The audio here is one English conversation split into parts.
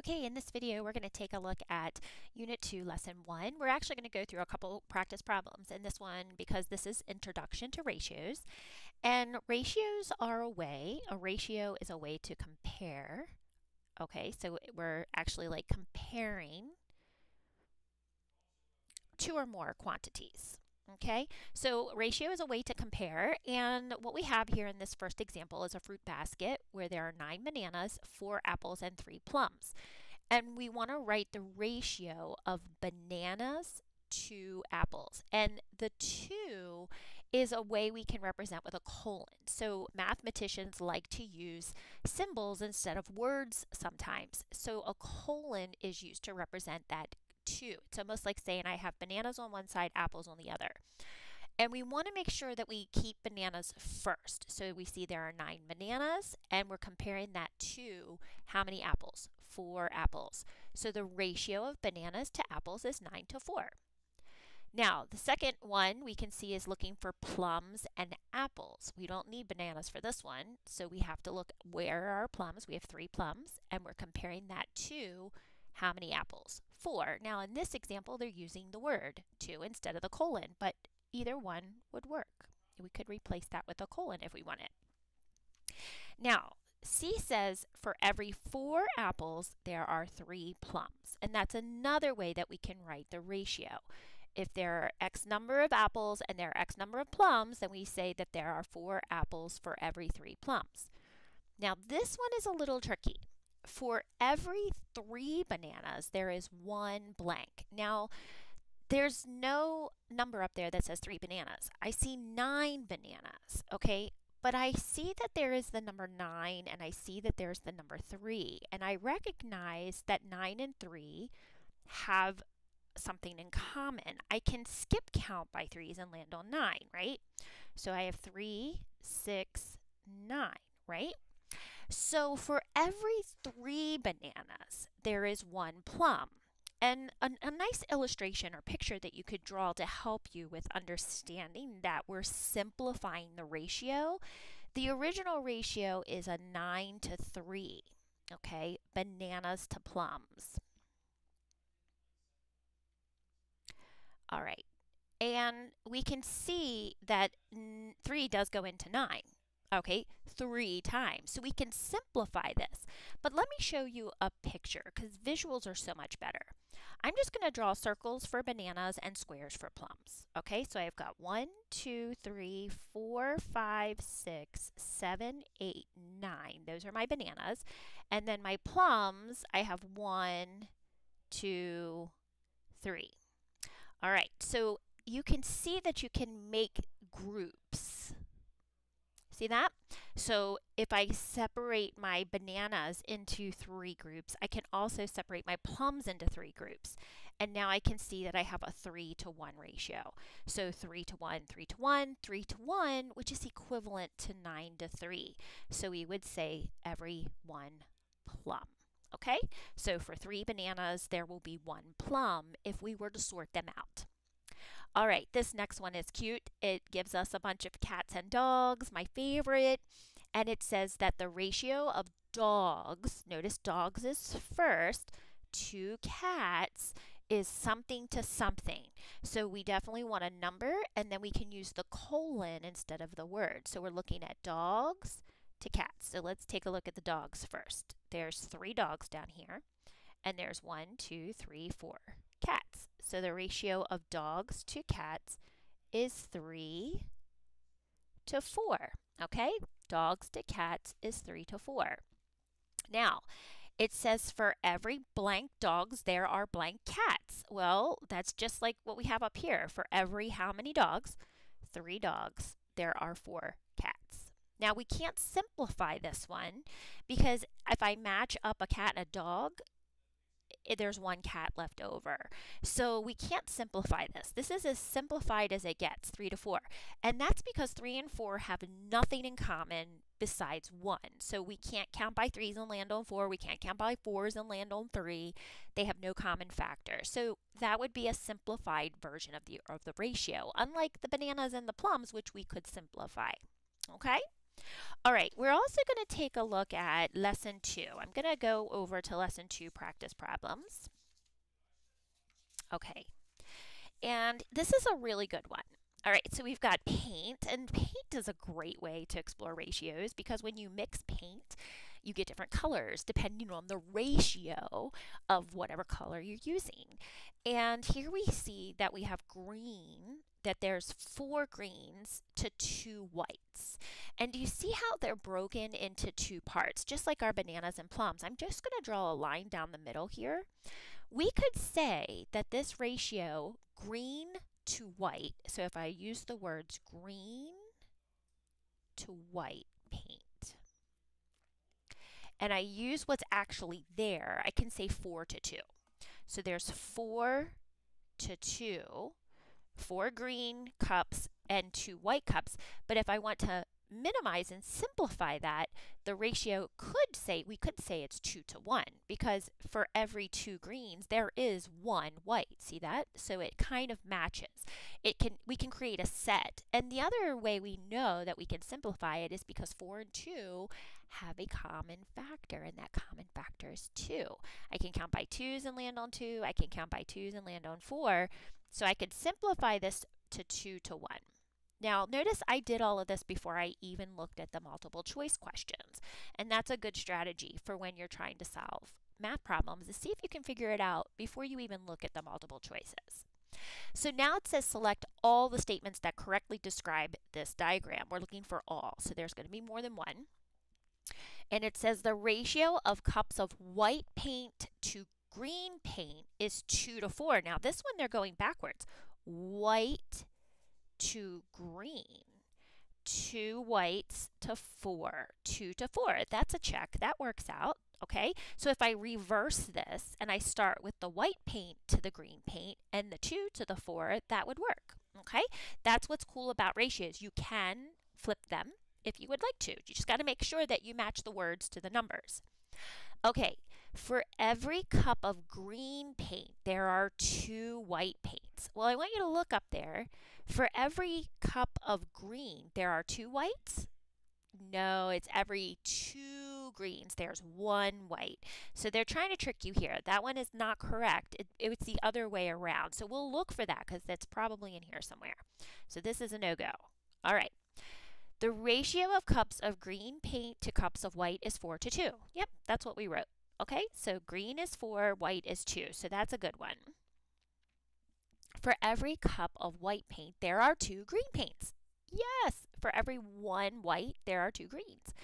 Okay, in this video, we're going to take a look at Unit 2, Lesson 1. We're actually going to go through a couple practice problems in this one because this is Introduction to Ratios. And ratios are a ratio is a way to compare. Okay, so we're actually like comparing two or more quantities. Okay, so ratio is a way to compare, and what we have here in this first example is a fruit basket where there are 9 bananas, 4 apples, and 3 plums. And we want to write the ratio of bananas to apples. And the 2 is a way we can represent with a colon. So mathematicians like to use symbols instead of words sometimes. So a colon is used to represent that 2. It's almost like saying I have bananas on one side, apples on the other. And we want to make sure that we keep bananas first. So we see there are 9 bananas, and we're comparing that to how many apples? 4 apples. So the ratio of bananas to apples is 9 to 4. Now, the second one we can see is looking for plums and apples. We don't need bananas for this one, so we have to look where are our plums. We have 3 plums, and we're comparing that to how many apples? 4. Now, in this example, they're using the word 2 instead of the colon, but either one would work. We could replace that with a colon if we want it. Now, C says for every 4 apples, there are 3 plums. And that's another way that we can write the ratio. If there are X number of apples and there are X number of plums, then we say that there are 4 apples for every 3 plums. Now, this one is a little tricky. For every 3 bananas, there is 1 blank. Now, there's no number up there that says 3 bananas. I see 9 bananas, okay? But I see that there is the number 9 and I see that there's the number 3. And I recognize that 9 and 3 have something in common. I can skip count by 3s and land on 9, right? So I have 3, 6, 9, right? So for every 3 bananas, there is 1 plum. And a nice illustration or picture that you could draw to help you with understanding that we're simplifying the ratio. The original ratio is a 9 to 3, okay? Bananas to plums. All right. And we can see that 3 does go into 9. Okay, 3 times. So we can simplify this. But let me show you a picture because visuals are so much better. I'm just going to draw circles for bananas and squares for plums. Okay, so I've got 1, 2, 3, 4, 5, 6, 7, 8, 9. Those are my bananas. And then my plums, I have 1, 2, 3. All right, so you can see that you can make groups. See that? So if I separate my bananas into 3 groups, I can also separate my plums into 3 groups. And now I can see that I have a 3 to 1 ratio. So 3 to 1, 3 to 1, 3 to 1, which is equivalent to 9 to 3. So we would say every 1 plum. Okay? So for 3 bananas, there will be 1 plum if we were to sort them out. All right, this next one is cute. It gives us a bunch of cats and dogs, my favorite, and it says that the ratio of dogs, notice dogs is first, to cats is something to something. So we definitely want a number, and then we can use the colon instead of the word. So we're looking at dogs to cats. So let's take a look at the dogs first. There's 3 dogs down here, and there's 1, 2, 3, 4 cats. So the ratio of dogs to cats is 3 to 4. Okay? Dogs to cats is 3 to 4. Now, it says for every blank dogs, there are blank cats. Well, that's just like what we have up here. For every how many dogs? 3 dogs, there are 4 cats. Now, we can't simplify this one because if I match up a cat and a dog, there's 1 cat left over. So we can't simplify this. This is as simplified as it gets, 3 to 4. And that's because 3 and 4 have nothing in common besides 1. So we can't count by 3s and land on 4. We can't count by 4s and land on 3. They have no common factor. So that would be a simplified version of the ratio, unlike the bananas and the plums, which we could simplify. Okay? All right, we're also going to take a look at lesson 2. I'm going to go over to lesson 2 practice problems. Okay, and this is a really good one. All right, so we've got paint, and paint is a great way to explore ratios because when you mix paint, you get different colors depending on the ratio of whatever color you're using. And here we see that we have green, that there's 4 greens to 2 whites. And do you see how they're broken into 2 parts, just like our bananas and plums? I'm just going to draw a line down the middle here. We could say that this ratio, green to white, so if I use the words green to white paint, and I use what's actually there, I can say 4 to 2. So there's 4 to 2, 4 green cups and 2 white cups. But if I want to minimize and simplify that, the ratio we could say it's 2 to 1 because for every 2 greens there is 1 white. See that? So it kind of matches. We can create a set. And the other way we know that we can simplify it is because 4 and 2 have a common factor, and that common factor is 2. I can count by 2's and land on 2. I can count by 2's and land on 4. So I could simplify this to 2 to 1. Now, notice I did all of this before I even looked at the multiple choice questions. And that's a good strategy for when you're trying to solve math problems, is see if you can figure it out before you even look at the multiple choices. So now it says select all the statements that correctly describe this diagram. We're looking for all, so there's going to be more than one. And it says the ratio of cups of white paint to green paint is 2 to 4. Now this one they're going backwards. White to green. 2 whites to 4. 2 to 4. That's a check. That works out. Okay, so if I reverse this and I start with the white paint to the green paint and the 2 to the 4, that would work. Okay, that's what's cool about ratios. You can flip them if you would like to. You just got to make sure that you match the words to the numbers. Okay, for every cup of green paint, there are 2 white paints. Well, I want you to look up there. For every cup of green, there are 2 whites? No, it's every 2 greens. There's 1 white. So they're trying to trick you here. That one is not correct. It's the other way around. So we'll look for that because that's probably in here somewhere. So this is a no-go. All right. The ratio of cups of green paint to cups of white is 4 to 2. Yep, that's what we wrote. Okay, so green is 4, white is 2. So that's a good one. For every cup of white paint, there are 2 green paints. Yes, for every 1 white, there are 2 greens.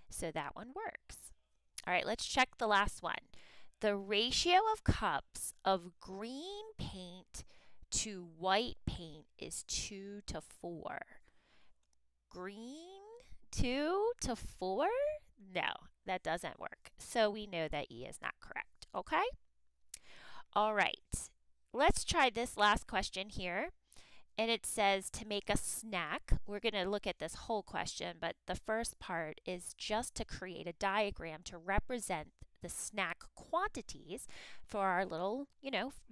So that one works. All right, let's check the last one. The ratio of cups of green paint to white paint is 2 to 4. Green 2 to 4? No, that doesn't work. So we know that E is not correct. Okay? All right. Let's try this last question here. And it says to make a snack. We're going to look at this whole question, but the first part is just to create a diagram to represent the snack quantities for our little,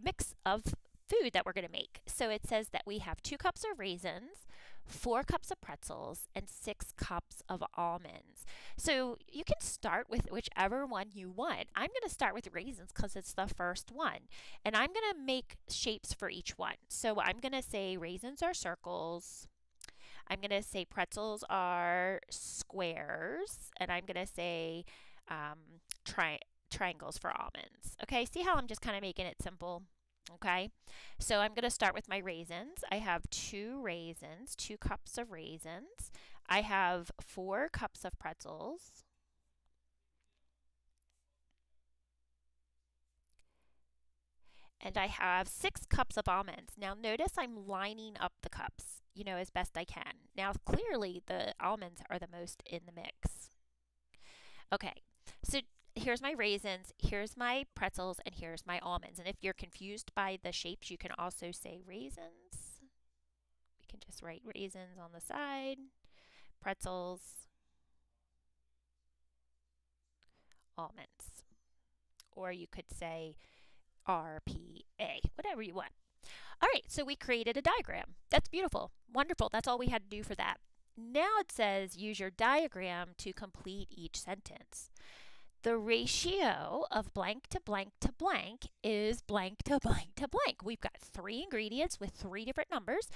mix of food that we're going to make. So it says that we have 2 cups of raisins, 4 cups of pretzels, and 6 cups of almonds. So you can start with whichever one you want. I'm going to start with raisins because it's the first one. And I'm going to make shapes for each one. So I'm going to say raisins are circles. I'm going to say pretzels are squares. And I'm going to say triangles for almonds. Okay, see how I'm just kind of making it simple? Okay, so I'm going to start with my raisins. I have 2 raisins, 2 cups of raisins. I have 4 cups of pretzels. And I have 6 cups of almonds. Now notice I'm lining up the cups, as best I can. Now clearly the almonds are the most in the mix. Okay, so here's my raisins, here's my pretzels, and here's my almonds. And if you're confused by the shapes, you can also say raisins. We can just write raisins on the side, pretzels, almonds. Or you could say RPA, whatever you want. All right, so we created a diagram. That's beautiful. Wonderful. That's all we had to do for that. Now it says use your diagram to complete each sentence. The ratio of blank to blank to blank is blank to blank to blank. We've got 3 ingredients with 3 different numbers.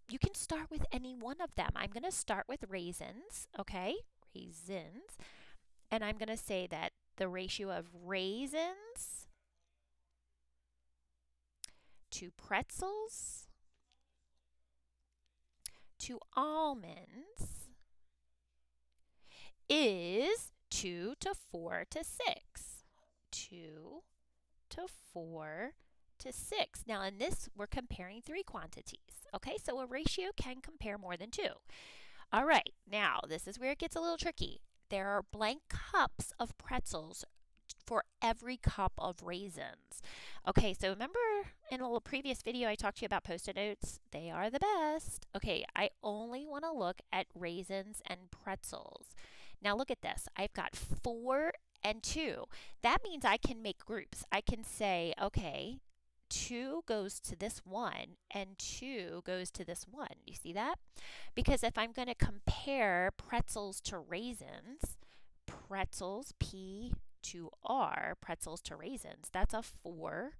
You can start with any one of them. I'm going to start with raisins, okay? Raisins. And I'm going to say that the ratio of raisins to pretzels to almonds is 2 to 4 to 6. 2 to 4 to 6. Now in this, we're comparing 3 quantities. Okay, so a ratio can compare more than 2. All right, now this is where it gets a little tricky. There are blank cups of pretzels for every cup of raisins. Okay, so remember in a little previous video I talked to you about Post-it notes? They are the best. Okay, I only want to look at raisins and pretzels. Now look at this. I've got 4 and 2. That means I can make groups. I can say, okay, 2 goes to this one and 2 goes to this one. You see that? Because if I'm going to compare pretzels to raisins, pretzels, P to R, pretzels to raisins, that's a 4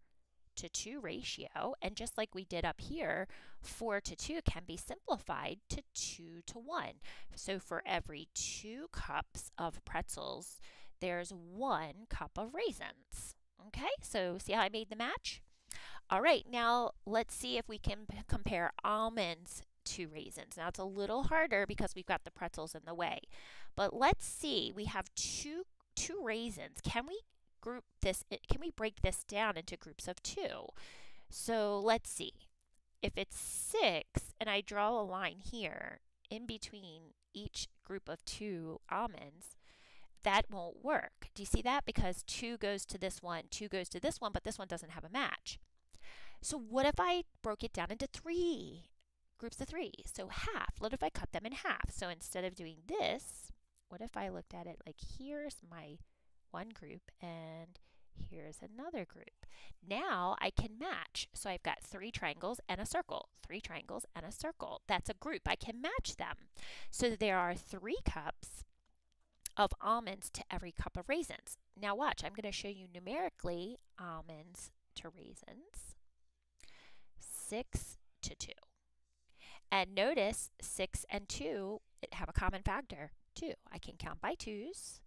to 2 ratio. And just like we did up here, 4 to 2 can be simplified to 2 to 1. So for every 2 cups of pretzels, there's 1 cup of raisins. Okay, so see how I made the match? All right, now let's see if we can compare almonds to raisins. Now it's a little harder because we've got the pretzels in the way. But let's see, we have two raisins. Can we group this, can we break this down into groups of 2? So let's see. If it's 6 and I draw a line here in between each group of 2 almonds, that won't work. Do you see that? Because 2 goes to this one, 2 goes to this one, but this one doesn't have a match. So what if I broke it down into 3 groups of 3? So half. What if I cut them in half? So instead of doing this, what if I looked at it like here's my one group and here's another group. Now I can match. So I've got 3 triangles and a circle. 3 triangles and a circle. That's a group. I can match them. So there are 3 cups of almonds to every cup of raisins. Now watch, I'm going to show you numerically almonds to raisins. 6 to 2. And notice 6 and 2 have a common factor, 2. I can count by 2s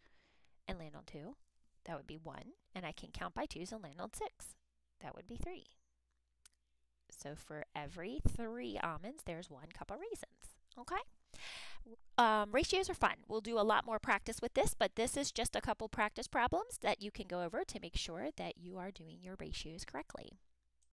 and land on 2. That would be 1. And I can count by 2s and land on 6. That would be 3. So for every 3 almonds, there's 1 cup of raisins. Okay? Ratios are fun. We'll do a lot more practice with this, but this is just a couple practice problems that you can go over to make sure that you are doing your ratios correctly.